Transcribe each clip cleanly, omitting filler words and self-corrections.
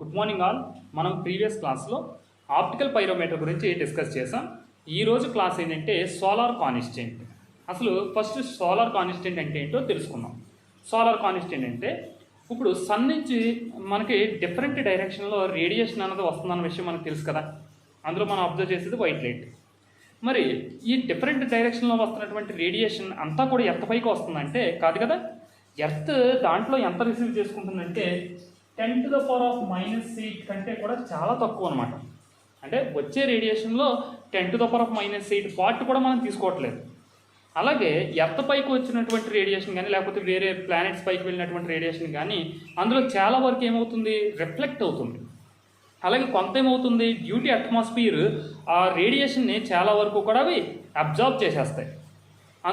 Good morning all. మనం previous క్లాస్లో optical pyrometer గురించి డిస్కస్ చేసాం. ఈరోజు క్లాస్ ఏంటంటే సోలార్ కాన్స్టెంట్. అసలు ఫస్ట్ సోలార్ కాన్స్టెంట్ అంటే ఏంటో తెలుసుకుందాం. సోలార్ కాన్స్టెంట్ అంటే ఇప్పుడు సన్ నుంచి మనకి డిఫరెంట్ డైరెక్షన్లో రేడియేషన్ అన్నది వస్తుందన్న విషయం మనకు తెలుసు కదా. అందులో మనం అబ్జర్వ్ చేసేది వైట్ లైట్. మరి ఈ డిఫరెంట్ డైరెక్షన్లో వస్తున్నటువంటి రేడియేషన్ అంతా కూడా ఎర్త్ పైకి వస్తుందంటే కాదు కదా. ఎర్త్ దాంట్లో ఎంత రిసీవ్ చేసుకుంటుందంటే 10⁻⁻8 కంటే కూడా చాలా తక్కువ అనమాట. అంటే వచ్చే రేడియేషన్లో 10⁻⁻8 పార్ట్ కూడా మనం తీసుకోవట్లేదు. అలాగే ఎర్త్ పైకి వచ్చినటువంటి రేడియేషన్ కానీ లేకపోతే వేరే ప్లానెట్స్ పైకి వెళ్ళినటువంటి రేడియేషన్ కానీ అందులో చాలా వరకు ఏమవుతుంది, రిఫ్లెక్ట్ అవుతుంది. అలాగే కొంత ఏమవుతుంది, డ్యూ టు అట్మాస్ఫియర్ ఆ రేడియేషన్ని చాలా వరకు కూడా అవి అబ్జార్బ్ చేసేస్తాయి.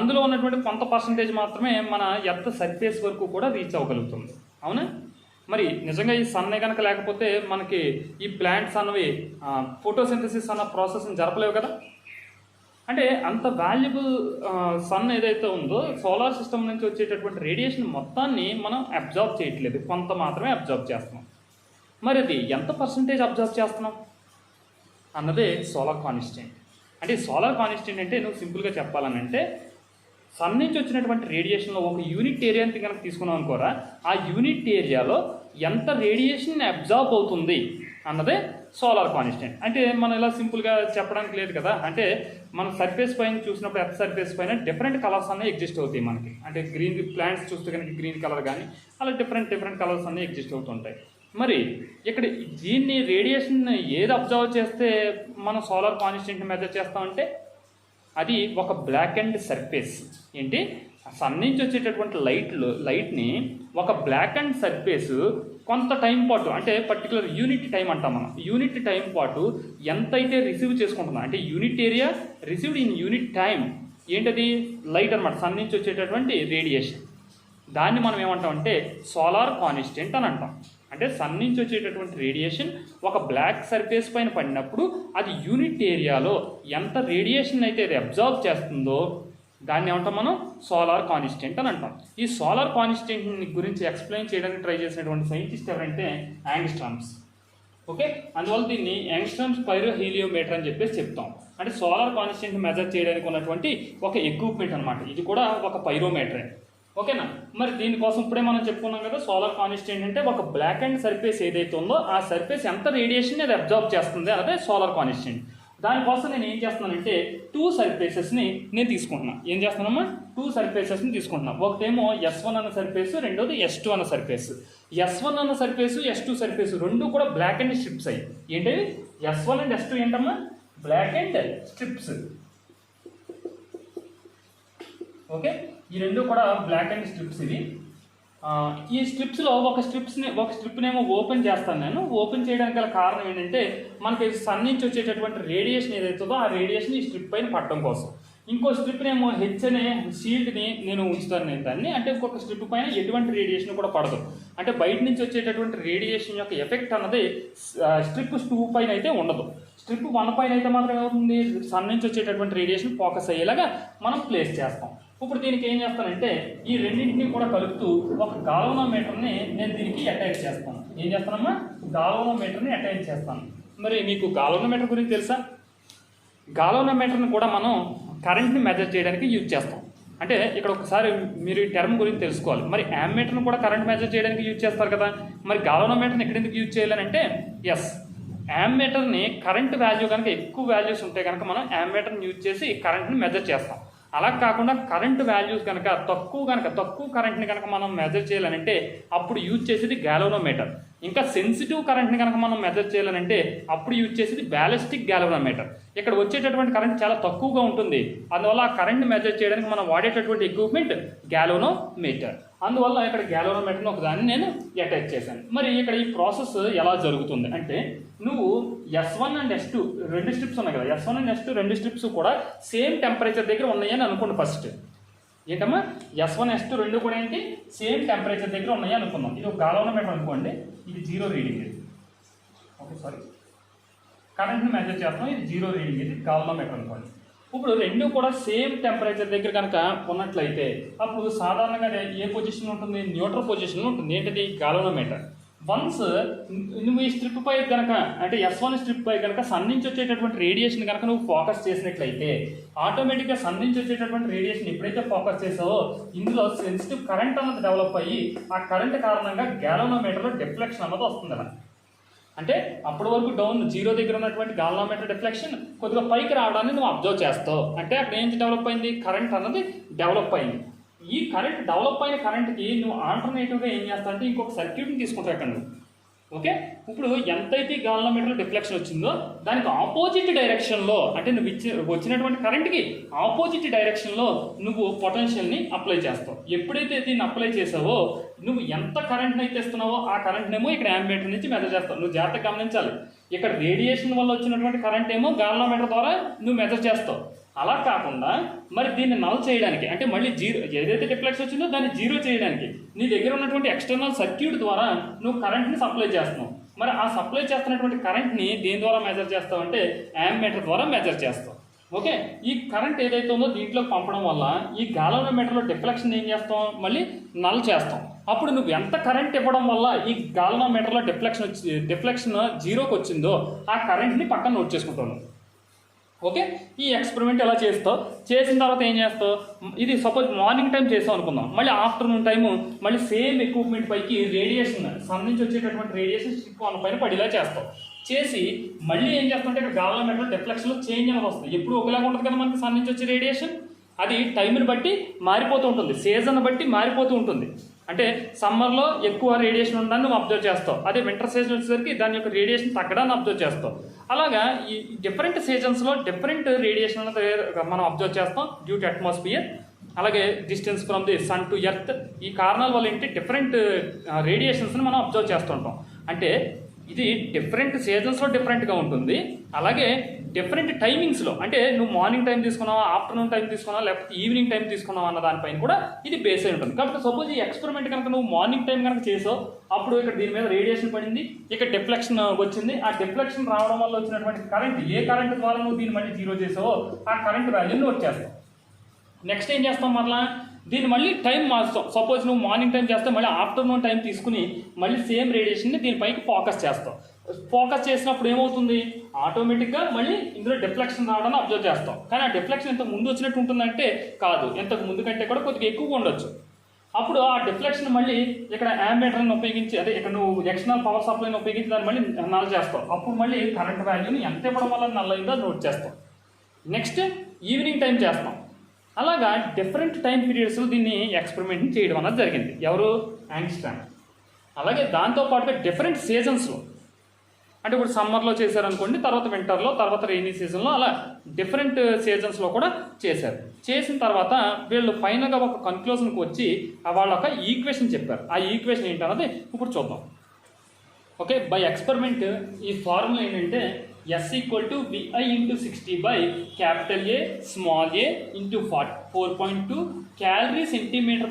అందులో ఉన్నటువంటి కొంత పర్సంటేజ్ మాత్రమే మన ఎర్త్ సర్ఫేస్ వరకు కూడా రీచ్ అవ్వగలుగుతుంది. అవునా? మరి నిజంగా ఈ సన్నే కనుక లేకపోతే మనకి ఈ ప్లాంట్స్ అన్నవి ఫోటోసింథసిస్ అన్న ప్రాసెస్ని జరపలేవు కదా. అంటే అంత వాల్యుబుల్ సన్ ఏదైతే ఉందో సోలార్ సిస్టమ్ నుంచి వచ్చేటటువంటి రేడియేషన్ మొత్తాన్ని మనం అబ్జార్బ్ చేయట్లేదు, కొంత మాత్రమే అబ్జార్బ్ చేస్తున్నాం. మరి అది ఎంత పర్సంటేజ్ అబ్జర్వ్ చేస్తున్నాం అన్నదే సోలార్ కాన్స్టెంట్. అంటే సోలార్ కాన్స్టెంట్ అంటే నువ్వు సింపుల్గా చెప్పాలని అంటే సన్ నుంచి వచ్చినటువంటి రేడియేషన్లో ఒక యూనిట్ ఏరియాని కనుక తీసుకున్నాం అనుకోరా, ఆ యూనిట్ ఏరియాలో ఎంత రేడియేషన్ అబ్జార్బ్ అవుతుంది అన్నదే సోలార్ కాన్స్టెంట్. అంటే మనం ఇలా సింపుల్గా చెప్పడానికి లేదు కదా. అంటే మన సర్ఫేస్ పైన చూసినప్పుడు ఎర్త్ సర్ఫేస్ పైన డిఫరెంట్ కలర్స్ అన్నీ ఎగ్జిస్ట్ అవుతాయి మనకి. అంటే గ్రీన్ ప్లాంట్స్ చూస్తే కనుక గ్రీన్ కలర్ కానీ అలా డిఫరెంట్ కలర్స్ అన్నీ ఎగ్జిస్ట్ అవుతుంటాయి. మరి ఇక్కడ దీన్ని రేడియేషన్ ఏది అబ్జర్వ్ చేస్తే మనం సోలార్ కాన్స్టెంట్ మెజర్ చేస్తామంటే అది ఒక బ్లాక్ అండ్ సర్ఫేస్. ఏంటి, సన్ నుంచి వచ్చేటటువంటి లైట్ని ఒక బ్లాక్ అండ్ సర్ఫేస్ కొంత టైం పాటు, అంటే పర్టికులర్ యూనిట్ టైం అంటాం మనం, యూనిట్ టైం పాటు ఎంతైతే రిసీవ్ చేసుకుంటుందో అంటే unit area received in unit time ఏంటది లైట్ అనమాట, సన్ నుంచి వచ్చేటటువంటి రేడియేషన్. దాన్ని మనం ఏమంటామంటే సోలార్ కాన్స్టెంట్ అని అంటాం. అంటే సన్ నుంచి వచ్చేటటువంటి రేడియేషన్ ఒక బ్లాక్ సర్ఫేస్ పైన పడినప్పుడు అది యూనిట్ ఏరియాలో ఎంత రేడియేషన్ అయితే అది అబ్జర్వ్ చేస్తుందో దాన్ని ఏమంటాం మనం సోలార్ కాన్స్టెంట్ అని అంటాం. ఈ సోలార్ కాన్స్టెంట్ గురించి ఎక్స్ప్లెయిన్ చేయడానికి ట్రై చేసినటువంటి సైంటిస్ట్ ఎవరంటే యాంగ్స్ట్రామ్స్. ఓకే, అందువల్ల దీన్ని యాంగ్స్ట్రామ్స్ పైరోహీలియోమీటర్ అని చెప్పేసి చెప్తాం. అంటే సోలార్ కాన్స్టెంట్ మెజర్ చేయడానికి ఉన్నటువంటి ఒక ఎక్విప్మెంట్ అనమాట. ఇది కూడా ఒక పైరోమీటరే. ఓకేనా? మరి దీనికోసం ఇప్పుడే మనం చెప్పుకున్నాం కదా, సోలార్ కాన్స్టెంట్ అంటే ఒక బ్లాక్ అండ్ సర్ఫేస్ ఏదైతే ఉందో ఆ సర్ఫేస్ ఎంత రేడియేషన్ అది అబ్జర్వ్ చేస్తుంది అదే సోలార్ కాన్స్టెంట్. దానికోసం నేను ఏం చేస్తున్నానంటే 2 సర్ఫేసెస్ని నేను తీసుకుంటున్నాను. ఏం చేస్తున్నామా, 2 సర్ఫేసెస్ని తీసుకుంటున్నాను. ఒకటేమో S1 అన్న సర్ఫేస్, రెండోది S2 అన్న సర్ఫేస్. S1 అన్న సర్ఫేసు, S2 సర్ఫేసు రెండు కూడా బ్లాక్ అండ్ స్ట్రిప్స్ అయ్యి. ఏంటి S1 అండ్ S2 ఏంటమ్మా, బ్లాక్ అండ్ స్ట్రిప్స్. ఓకే, ఈ రెండు కూడా బ్లాక్ అండ్ స్ట్రిప్స్. ఇవి ఈ స్ట్రిప్స్లో ఒక స్ట్రిప్నేమో ఓపెన్ చేస్తాను నేను. ఓపెన్ చేయడానికి గల కారణం ఏంటంటే మనకి సన్ నుంచి వచ్చేటటువంటి రేడియేషన్ ఏదైతుందో ఆ రేడియేషన్ ఈ స్ట్రిప్ పైన పడటం కోసం. ఇంకో స్ట్రిప్నేమో H అనే షీల్డ్ని నేను ఉంచుతాను నేను దాన్ని. అంటే ఇంకొక స్ట్రిప్ పైన ఎటువంటి రేడియేషన్ కూడా పడదు. అంటే బయట నుంచి వచ్చేటటువంటి రేడియేషన్ యొక్క ఎఫెక్ట్ అన్నది స్ట్రిప్ 2 పైన అయితే ఉండదు. స్ట్రిప్ 1 పైన అయితే మాత్రం ఏమవుతుంది, సన్ నుంచి వచ్చేటటువంటి రేడియేషన్ ఫోకస్ అయ్యేలాగా మనం ప్లేస్ చేస్తాం. ఇప్పుడు దీనికి ఏం చేస్తానంటే ఈ రెండింటినీ కూడా కలుపుతూ ఒక గాల్వనోమీటర్ని నేను దీనికి అటాచ్ చేస్తాను. ఏం చేస్తానమ్మా, గాల్వనోమీటర్ని అటాచ్ చేస్తాను. మరి మీకు గాల్వనోమీటర్ గురించి తెలుసా? గాల్వనోమీటర్ని కూడా మనం కరెంట్ని మెజర్ చేయడానికి యూజ్ చేస్తాం. అంటే ఇక్కడ ఒకసారి మీరు ఈ టర్మ్ గురించి తెలుసుకోవాలి. మరి యామ్మీటర్ని కూడా కరెంట్ మెజర్ చేయడానికి యూజ్ చేస్తారు కదా. మరి గాల్వనోమీటర్ని ఎక్కడ ఎందుకు యూజ్ చేయాలని అంటే యామ్మీటర్ని కరెంట్ వాల్యూ కనుక ఎక్కువ వాల్యూస్ ఉంటే కనుక మనం యామ్మీటర్ని యూజ్ చేసి కరెంట్ని మెజర్ చేస్తాం. అలా కాకుండా కరెంట్ వాల్యూస్ కనుక తక్కువ కరెంట్ని కనుక మనం మెజర్ చేయాలనంటే అప్పుడు యూజ్ చేసేది గాల్వనోమీటర్. ఇంకా సెన్సిటివ్ కరెంట్ని కనుక మనం మెజర్ చేయాలనంటే అప్పుడు యూజ్ చేసేది బ్యాలిస్టిక్ గాల్వనోమీటర్. ఇక్కడ వచ్చేటటువంటి కరెంట్ చాలా తక్కువగా ఉంటుంది. అందువల్ల ఆ కరెంట్ మెజర్ చేయడానికి మనం వాడేటటువంటి ఎక్విప్మెంట్ గాల్వనోమీటర్. అందువల్ల ఇక్కడ గాల్వనోమీటర్ని ఒకదాన్ని నేను అటాచ్ చేశాను. మరి ఇక్కడ ఈ ప్రాసెస్ ఎలా జరుగుతుంది అంటే నువ్వు S1 అండ్ S2 రెండు స్ట్రిప్స్ ఉన్నాయి కదా, S1 అండ్ S2 రెండు స్ట్రిప్స్ కూడా సేమ్ టెంపరేచర్ దగ్గర ఉన్నాయని అనుకోండి. ఫస్ట్ ఏంటమ్మా, S1 S2 రెండు కూడా ఏంటి సేమ్ టెంపరేచర్ దగ్గర ఉన్నాయి అనుకుందాం. ఇది ఒక గాల్వనోమీటర్ అనుకోండి, ఇది 0 రీడింగ్. ఇది ఓకే, సారీ, కరెంట్ని మెజర్ చేస్తాం, ఇది 0 రీడింగ్. ఇది గాల్వనోమీటర్ అనుకోండి. ఇప్పుడు రెండు కూడా సేమ్ టెంపరేచర్ దగ్గర కనుక ఉన్నట్లయితే అప్పుడు సాధారణంగా ఏ పొజిషన్ ఉంటుంది, న్యూట్రల్ పొజిషన్లో ఉంటుంది. ఏంటిది, గాల్వనోమీటర్. వన్స్ నువ్వు ఈ స్ట్రిప్ పై కనుక అంటే S1 స్ట్రిప్ పై కనుక సన్ నుంచి వచ్చేటటువంటి రేడియేషన్ కనుక నువ్వు ఫోకస్ చేసినట్లయితే ఆటోమేటిక్గా సన్ నుంచి వచ్చేటటువంటి రేడియేషన్ ఎప్పుడైతే ఫోకస్ చేసావో ఇందులో సెన్సిటివ్ కరెంట్ అన్నది డెవలప్ అయ్యి ఆ కరెంట్ కారణంగా గ్యాలనోమీటర్లో డిఫ్లెక్షన్ అన్నది వస్తుంది అలా. అంటే అప్పటి వరకు డౌన్ 0 దగ్గర ఉన్నటువంటి గాల్వామీటర్ డిఫ్లెక్షన్ కొద్దిగా పైకి రావడాన్ని నువ్వు అబ్జర్వ్ చేస్తావు. అంటే అక్కడ ఏం డెవలప్ అయింది, కరెంట్ అన్నది డెవలప్ అయింది. ఈ కరెంట్ డెవలప్ అయిన కరెంట్కి నువ్వు ఆల్టర్నేటివ్గా ఏం చేస్తావు అంటే ఇంకొక సర్క్యూట్ని తీసుకుంటావు అక్కడ నువ్వు. ఓకే, ఇప్పుడు ఎంతైతే గాల్వామీటర్ డిఫ్లెక్షన్ వచ్చిందో దానికి ఆపోజిట్ డైరెక్షన్లో అంటే నువ్వు వచ్చినటువంటి కరెంట్కి ఆపోజిట్ డైరెక్షన్లో నువ్వు పొటెన్షియల్ని అప్లై చేస్తావు. ఎప్పుడైతే దీన్ని అప్లై చేసావో నువ్వు ఎంత కరెంట్ని అయితే ఇస్తున్నావో ఆ కరెంట్నేమో ఇక్కడ యాంబీమీటర్ నుంచి మెజర్ చేస్తావు. నువ్వు జాగ్రత్తగా గమనించాలి, ఇక్కడ రేడియేషన్ వల్ల వచ్చినటువంటి కరెంట్ ఏమో గాల్వామీటర్ ద్వారా నువ్వు మెజర్ చేస్తావు. అలా కాకుండా మరి దీన్ని నల్ చేయడానికి అంటే మళ్ళీ జీరో ఏదైతే డిఫ్లెక్షన్ వచ్చిందో దాన్ని జీరో చేయడానికి నీ దగ్గర ఉన్నటువంటి ఎక్స్టర్నల్ సర్క్యూట్ ద్వారా నువ్వు కరెంట్ని సప్లై చేస్తున్నావు. మరి ఆ సప్లై చేస్తున్నటువంటి కరెంట్ని దేని ద్వారా మెజర్ చేస్తావు అంటే యాంబీమీటర్ ద్వారా మెజర్ చేస్తావు. ఓకే, ఈ కరెంట్ ఏదైతే ఉందో దీంట్లో పంపడం వల్ల ఈ గాల్వామీటర్లో డిఫ్లెక్షన్ ఏం చేస్తాం, మళ్ళీ నల్ చేస్తాం. అప్పుడు నువ్వు ఎంత కరెంట్ ఇవ్వడం వల్ల ఈ గాల్వామీటర్లో డిఫ్లెక్షన్ జీరోకి వచ్చిందో ఆ కరెంట్ని పక్కన నోట్ చేసుకుంటాను. ఓకే, ఈ ఎక్స్పెరిమెంట్ ఎలా చేస్తావు, చేసిన తర్వాత ఏం చేస్తావు, ఇది సపోజ్ మార్నింగ్ టైం చేస్తాం అనుకుందాం, మళ్ళీ ఆఫ్టర్నూన్ టైము మళ్ళీ సేమ్ ఎక్విప్మెంట్ పైకి రేడియేషన్ సన్ నుంచి వచ్చేటటువంటి రేడియేషన్ స్ట్రిప్ వన్ పైన పడేలా చేస్తావు. చేసి మళ్ళీ ఏం చేస్తామంటే ఇక్కడ గాల్వామీటర్ డిఫ్లెక్షన్లో చేంజ్ అనేది వస్తుంది. ఎప్పుడు ఒకలాగా ఉంటుంది కదా మనకి సన్ నుంచి వచ్చే రేడియేషన్, అది టైంని బట్టి మారిపోతూ ఉంటుంది, సీజన్ బట్టి మారిపోతూ ఉంటుంది. అంటే సమ్మర్లో ఎక్కువ రేడియేషన్ ఉండడాన్ని నువ్వు అబ్జర్వ్ చేస్తావు, అదే వింటర్ సీజన్ వచ్చేసరికి దాని యొక్క రేడియేషన్ తగ్గడాన్ని అబ్జర్వ్ చేస్తావు. అలాగా ఈ డిఫరెంట్ సీజన్స్లో డిఫరెంట్ రేడియేషన్ అనేది మనం అబ్జర్వ్ చేస్తాం డ్యూ టు అట్మాస్ఫియర్. అలాగే distance from the sun to earth, ఈ కారణాల వల్ల ఏంటి డిఫరెంట్ రేడియేషన్స్ని మనం అబ్జర్వ్ చేస్తుంటాం. అంటే ఇది డిఫరెంట్ సీజన్స్లో డిఫరెంట్గా ఉంటుంది. అలాగే డిఫరెంట్ టైమింగ్స్లో అంటే నువ్వు మార్నింగ్ టైం తీసుకున్నావా, ఆఫ్టర్నూన్ టైం తీసుకున్నావా, లేకపోతే ఈవినింగ్ టైం తీసుకున్నావా అన్న దానిపైన కూడా ఇది బేస్ అయి ఉంటుంది. కాబట్టి సపోజ్ ఈ ఎక్స్పెరిమెంట్ కనుక నువ్వు మార్నింగ్ టైం కనుక చేసావు, అప్పుడు ఇక్కడ దీని మీద రేడియేషన్ పడింది, ఇక్కడ డిఫ్లెక్షన్ వచ్చింది. ఆ డిఫ్లెక్షన్ రావడం వల్ల వచ్చినటువంటి కరెంట్, ఏ కరెంట్ ద్వారా నువ్వు దీన్ని మళ్ళీ జీరో చేసావో ఆ కరెంట్ వాల్యూని నోట్ చేస్తావు. నెక్స్ట్ ఏం చేస్తాం, మరలా దీన్ని మళ్ళీ టైం మార్చుతాం. సపోజ్ నువ్వు మార్నింగ్ టైం చేస్తే మళ్ళీ ఆఫ్టర్నూన్ టైం తీసుకుని మళ్ళీ సేమ్ రేడియేషన్ని దీనిపైకి ఫోకస్ చేస్తాం. ఫోకస్ చేసినప్పుడు ఏమవుతుంది, ఆటోమేటిక్గా మళ్ళీ ఇందులో డిఫ్లెక్షన్ రావడాన్ని అబ్జర్వ్ చేస్తాం. కానీ ఆ డిఫ్లెక్షన్ ఇంతకు ముందు వచ్చినట్టు ఉంటుందంటే కాదు, ఇంతకు ముందు కంటే కూడా కొద్దిగా ఎక్కువగా ఉండొచ్చు. అప్పుడు ఆ డిఫ్లెక్షన్ మళ్ళీ ఇక్కడ యాంబీమీటర్ని ఉపయోగించి అదే ఇక్కడ నువ్వు ఎక్స్టర్నల్ పవర్ సప్లైని ఉపయోగించి దాన్ని మళ్ళీ నల్ చేస్తావు. అప్పుడు మళ్ళీ కరెంట్ వాల్యూని ఎంత ఇవ్వడం వల్ల నల్ అయిందో నోట్ చేస్తాం. నెక్స్ట్ ఈవినింగ్ టైం చేస్తాం. అలాగా డిఫరెంట్ టైం పీరియడ్స్లో దీన్ని ఎక్స్పెరిమెంట్ చేయడం అన్నది జరిగింది. ఎవరు, యాంగ్స్ట్రామ్. అలాగే దాంతోపాటుగా డిఫరెంట్ సీజన్స్లో అంటే ఇప్పుడు సమ్మర్లో చేశారనుకోండి, తర్వాత వింటర్లో, తర్వాత రెయినీ సీజన్లో, అలా డిఫరెంట్ సీజన్స్లో కూడా చేశారు. చేసిన తర్వాత వీళ్ళు ఫైనల్గా ఒక కన్క్లూజన్కి వచ్చి వాళ్ళ ఒక ఈక్వేషన్ చెప్పారు. ఆ ఈక్వేషన్ ఏంటన్నది ఇప్పుడు చూద్దాం. ఓకే, బై ఎక్స్పెరిమెంట్ ఈ ఫార్ములా ఏంటంటే S = VI × 60 by capital A small a into 4.2 calorie centimeter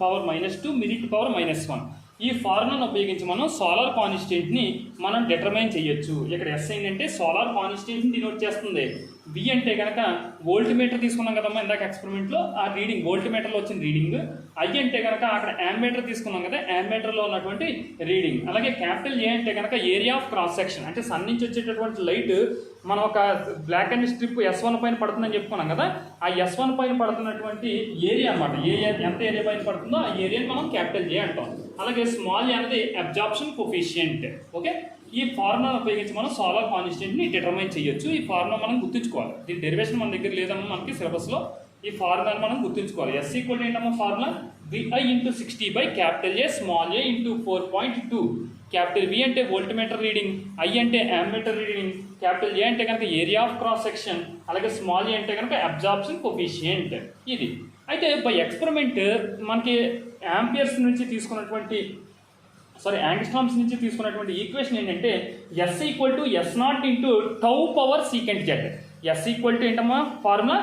power -2 minute power -1. ఈ ఫార్ములాను ఉపయోగించి మనం సోలార్ కాన్స్టెంట్ని మనం డిటర్మైన్ చేయొచ్చు. ఇక్కడ ఎస్ ఏంటంటే సోలార్ కాన్స్టెంట్ని డినోట్ చేస్తుంది. వి అంటే కనుక వోల్ట్ మీటర్ తీసుకున్నాం కదమ్మా ఇందాక ఎక్స్పెరిమెంట్లో, ఆ రీడింగ్ వోల్ట్ మీటర్లో వచ్చిన రీడింగ్. ఐ అంటే కనుక అక్కడ యాంబీమీటర్ తీసుకున్నాం కదా, యాంబీమీటర్లో ఉన్నటువంటి రీడింగ్. అలాగే క్యాపిటల్ ఏ అంటే కనుక ఏరియా ఆఫ్ క్రాస్ సెక్షన్, అంటే సన్ నుంచి వచ్చేటటువంటి లైట్ మనం ఒక బ్లాక్ అండ్ స్ట్రిప్ S1 పైన పడుతుందని చెప్పుకున్నాం కదా, ఆ S1 పైన పడుతున్నటువంటి ఏరియా అనమాట. ఏరియా ఎంత ఏరియా పైన పడుతుందో ఆ ఏరియాని మనం క్యాపిటల్ ఏ అంటాం. అలాగే స్మాల్ ఏ అనేది అబ్జార్ప్షన్ కోఫిషియంట్. ఓకే, ఈ ఫార్ములాను ఉపయోగించి మనం సోలార్ కాన్స్టెంట్ని డిటర్మైన్ చేయొచ్చు. ఈ ఫార్ములా మనం గుర్తుంచుకోవాలి. దీని డెరివేషన్ మన దగ్గర లేదమ్మా మనకి సిలబస్లో. ఈ ఫార్ములాని మనం గుర్తుంచుకోవాలి. S = ఏంటమ్మా formula, VI × 60 by capital A small a into 4.2. Capital V అంటే వోల్ట్ మీటర్ రీడింగ్, I అంటే యాంబీమీటర్ రీడింగ్, క్యాపిటల్ A అంటే కనుక ఏరియా ఆఫ్ క్రాస్ సెక్షన్, అలాగే స్మాల్ ఏ అంటే కనుక అబ్జార్ప్షన్ కోఫిషియంట్. ఇది అయితే బై ఎక్స్పెరిమెంట్ మనకి యాంపియర్స్ నుంచి తీసుకున్నటువంటి యాంగ్స్ట్రామ్స్ నుంచి తీసుకున్నటువంటి ఈక్వేషన్ ఏంటంటే S = S0 × tau power secant z. S = ఏంటమ్మా formula,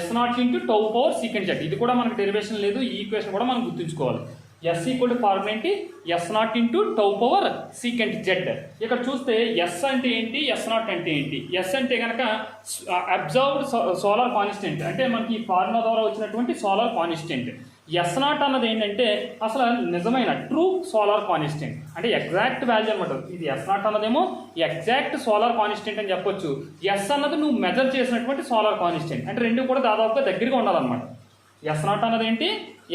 S0 × tau power secant z. ఇది కూడా మనకు డెరివేషన్ లేదు, ఈ ఈక్వేషన్ కూడా మనం గుర్తుంచుకోవాలి. S = ఫార్ములా ఏంటి, S0 × tau power secant z. ఇక్కడ చూస్తే S అంటే ఏంటి, S0 అంటే ఏంటి. S అంటే కనుక అబ్జర్వ్డ్ సోలార్ కాన్స్టెంట్, అంటే మనకి ఈ ఫార్ములా ద్వారా వచ్చినటువంటి సోలార్ కాన్స్టెంట్. S0 అన్నది ఏంటంటే అసలు నిజమైన ట్రూ సోలార్ కాన్స్టెంట్, అంటే ఎగ్జాక్ట్ వాల్యూ అనమాట. ఇది S0 అన్నదేమో ఎగ్జాక్ట్ సోలార్ కాన్స్టెంట్ అని చెప్పొచ్చు. ఎస్ అన్నది నువ్వు మెజర్ చేసినటువంటి సోలార్ కాన్స్టెంట్, అంటే రెండు కూడా దాదాపుగా దగ్గరగా ఉండాలన్నమాట. S0 అన్నది ఏంటి?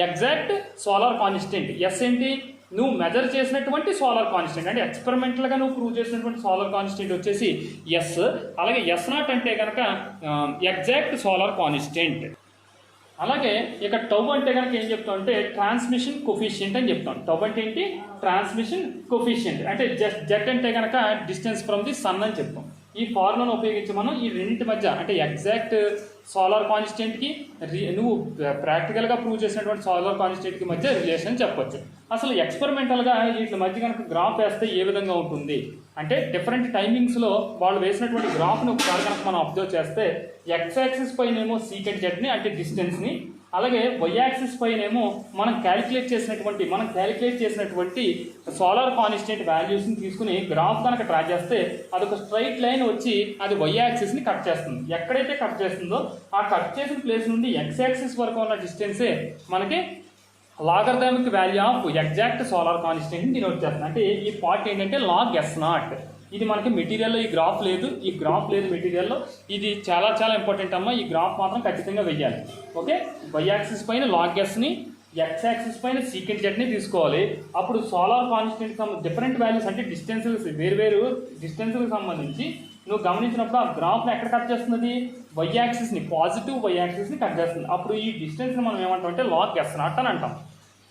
Exact solar constant. ఎస్ ఏంటి? నువ్వు మెజర్ చేసినటువంటి సోలార్ కాన్స్టెంట్, అంటే ఎక్స్పెరిమెంటల్గా నువ్వు ప్రూవ్ చేసినటువంటి సోలార్ కాన్స్టెంట్ వచ్చేసి ఎస్. అలాగే S0 అంటే కనుక ఎగ్జాక్ట్ సోలార్ కాన్స్టెంట్. అలాగే ఇక టౌ అంటే కనుక ఏం చెప్తాం అంటే ట్రాన్స్మిషన్ కొఫిషియంట్ అని చెప్తాం. టౌ అంటే ఏంటి? Transmission coefficient. అంటే జెట్ అంటే కనుక డిస్టెన్స్ ఫ్రమ్ ది సన్ అని చెప్తాం. ఈ ఫార్ములాను ఉపయోగించి మనం ఈ రెండింటి మధ్య అంటే ఎగ్జాక్ట్ సోలార్ కాన్స్టెంట్కి నువ్వు ప్రాక్టికల్గా ప్రూవ్ చేసినటువంటి సోలార్ కాన్స్టెంట్కి మధ్య రిలేషన్ చెప్పొచ్చు. అసలు ఎక్స్పెరిమెంటల్గా వీటి మధ్య కనుక గ్రాఫ్ వేస్తే ఏ విధంగా ఉంటుంది అంటే డిఫరెంట్ టైమింగ్స్లో వాళ్ళు వేసినటువంటి గ్రాఫ్ని ఒకసారి కనుక మనం అబ్జర్వ్ చేస్తే ఎక్స్ యాక్సిస్ పైనేమో సీకెంట్ జెడ్ని అంటే డిస్టెన్స్ని, అలాగే వై యాక్సిస్ పైనేమో మనం క్యాలిక్యులేట్ చేసినటువంటి సోలార్ కాన్స్టెంట్ వాల్యూస్ని తీసుకుని గ్రాఫ్ కనుక డ్రా చేస్తే అదొక స్ట్రైట్ లైన్ వచ్చి అది వై యాక్సిస్ని కట్ చేస్తుంది. ఎక్కడైతే కట్ చేస్తుందో ఆ కట్ చేసిన ప్లేస్ నుండి ఎక్స్ యాక్సిస్ వరకు ఉన్న డిస్టెన్సే మనకి logarithmic value of exact solar కాన్స్టెంట్ని డినోట్ చేస్తుంది. అంటే ఈ పార్ట్ ఏంటంటే లాగ్ S0. ఇది మనకి మెటీరియల్లో ఈ గ్రాఫ్ లేదు మెటీరియల్లో. ఇది చాలా చాలా ఇంపార్టెంట్ అమ్మా. ఈ గ్రాఫ్ మాత్రం ఖచ్చితంగా వెయ్యాలి. ఓకే, వై యాక్సిస్ పైన లాగ్ ఎస్ని, ఎక్స్ యాక్సిస్ పైన సీకెంట్ జెడ్ని తీసుకోవాలి. అప్పుడు సోలార్ కాన్స్టెంట్ డిఫరెంట్ వాల్యూస్ అంటే డిస్టెన్సెస్ వేరు డిస్టెన్స్కి సంబంధించి నువ్వు గమనించినప్పుడు ఆ గ్రాఫ్ని ఎక్కడ కట్ చేస్తుంది? వై యాక్సిస్ని, పాజిటివ్ వై యాక్సిస్ని కట్ చేస్తుంది. అప్పుడు ఈ డిస్టెన్స్ని మనం ఏమంటాం అంటే లాగ్ S0 అని అంటాం.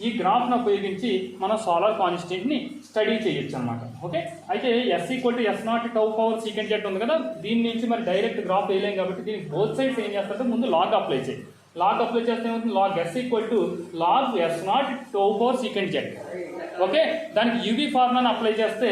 ఈ గ్రాఫ్ను ఉపయోగించి మనం సోలార్ కాన్స్టెంట్ని స్టడీ చేయొచ్చు అనమాట. ఓకే, అయితే S = S0 tau power secant Z ఉంది కదా, దీని నుంచి మరి డైరెక్ట్ గ్రాఫ్ వేయలేం కాబట్టి దీనికి బోత్ సైడ్స్ ఏం చేస్తారంటే ముందు లాగ్ అప్లై చేయి. లాగ్ అప్లై చేస్తే ఏమవుతుంది? Log S = log S0 tau power secant Z. Okay, దానికి యూవీ ఫార్ములాని అప్లై చేస్తే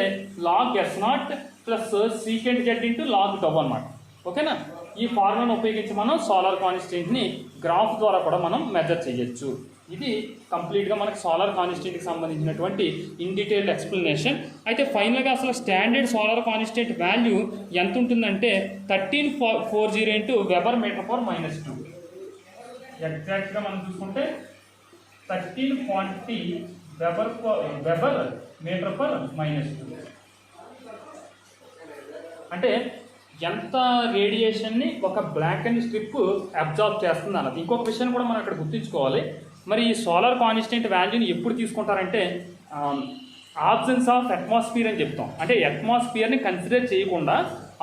log S0 plus secant Z into log tau అనమాట. ఓకేనా, ఈ ఫార్ములాను ఉపయోగించి మనం సోలార్ కాన్స్టెంట్ని గ్రాఫ్ ద్వారా కూడా మనం మెజర్ చేయొచ్చు. ఇది కంప్లీట్గా మనకి సోలార్ కాన్స్టెంట్కి సంబంధించినటువంటి ఇన్ డీటెయిల్డ్ ఎక్స్ప్లెనేషన్. అయితే ఫైనల్గా అసలు స్టాండర్డ్ సోలార్ కాన్స్టెంట్ వాల్యూ ఎంత ఉంటుందంటే 1340 ఇంటూ వెబర్ మీటర్ పర్ -2. ఎగ్జాక్ట్గా మనం చూసుకుంటే 1340 వెబర్ మీటర్ పర్ -2. అంటే ఎంత రేడియేషన్ని ఒక బ్లాక్ అండ్ స్ట్రిప్ అబ్జార్బ్ చేస్తుంది అన్నది. ఇంకొక విషయం కూడా మనం ఇక్కడ గుర్తుంచుకోవాలి. మరి ఈ సోలార్ కాన్స్టెంట్ వాల్యూని ఎప్పుడు తీసుకుంటారంటే ఆబ్సెన్స్ ఆఫ్ అట్మాస్ఫియర్ అని చెప్తాం. అంటే అట్మాస్ఫియర్ని కన్సిడర్ చేయకుండా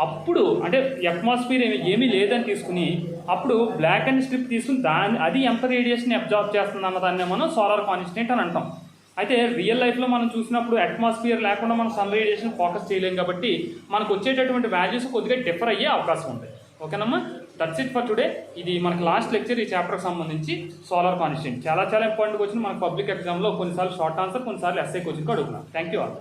అప్పుడు అంటే అట్మాస్ఫియర్ ఏమీ లేదని తీసుకుని అప్పుడు బ్లాక్ అండ్ స్ట్రిప్ తీసుకుని అది ఎంత రేడియేషన్ అబ్జార్బ్ చేస్తుంది అన్నదాన్ని మనం సోలార్ కాన్స్టెంట్ అని అంటాం. అయితే రియల్ లైఫ్లో మనం చూసినప్పుడు అట్మాస్ఫియర్ లేకుండా మనం సన్ రేడియేషన్ ఫోకస్ చేయలేం కాబట్టి మనకు వచ్చేటటువంటి వాల్యూస్ కొద్దిగా డిఫర్ అయ్యే అవకాశం ఉంటుంది. ఓకేనమ్మా, దట్స్ ఇట్ ఫర్ టుడే. ఇది మనకి లాస్ట్ లెక్చర్ ఈ చాప్టర్కి సంబంధించి సోలార్ కాన్స్టెంట్. చాలా చాలా ఇంపార్టెంట్ క్వశ్చన్ మనకు పబ్లిక్ ఎగ్జామ్లో కొన్నిసార్లు షార్ట్ ఆన్సర్, కొన్నిసార్లు ఎస్ఐ క్వశ్చన్కి అడుగుతున్నాం. Thank you all.